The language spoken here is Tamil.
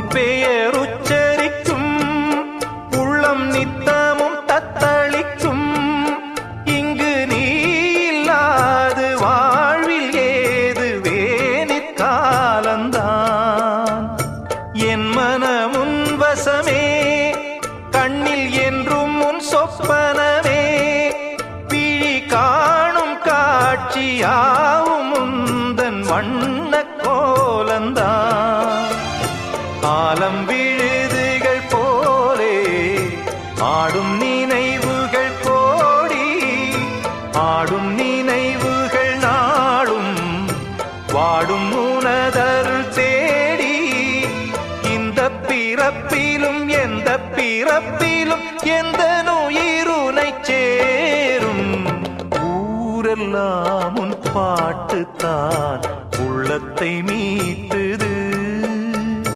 பெயர் உச்சரிக்கும் உள்ளம் நித்தமும் தத்தளிக்கும். இங்கு நீ இல்லாது வாழ்வில் ஏது வேனிற் காலந்தான். என் மனமுன் வசமே, கண்ணில் என்றும் உன் சொப்பனமே, விழி காணும் காட்சியாவும் உந்தன் வண்ண கோலந்தான். ஆலம் விழுதுகள் போலே ஆடும் நினைவுகள் கோடி, ஆடும் நினைவுகள் நாளும் வாடும் உனதருள் தேடி. இந்த பிறப்பிலும் எந்த பிறப்பிலும் எந்த உயிருனை சேரும். ஊரெல்லாம் உன் பாட்டுத்தான் உள்ளத்தை மீட்டுது.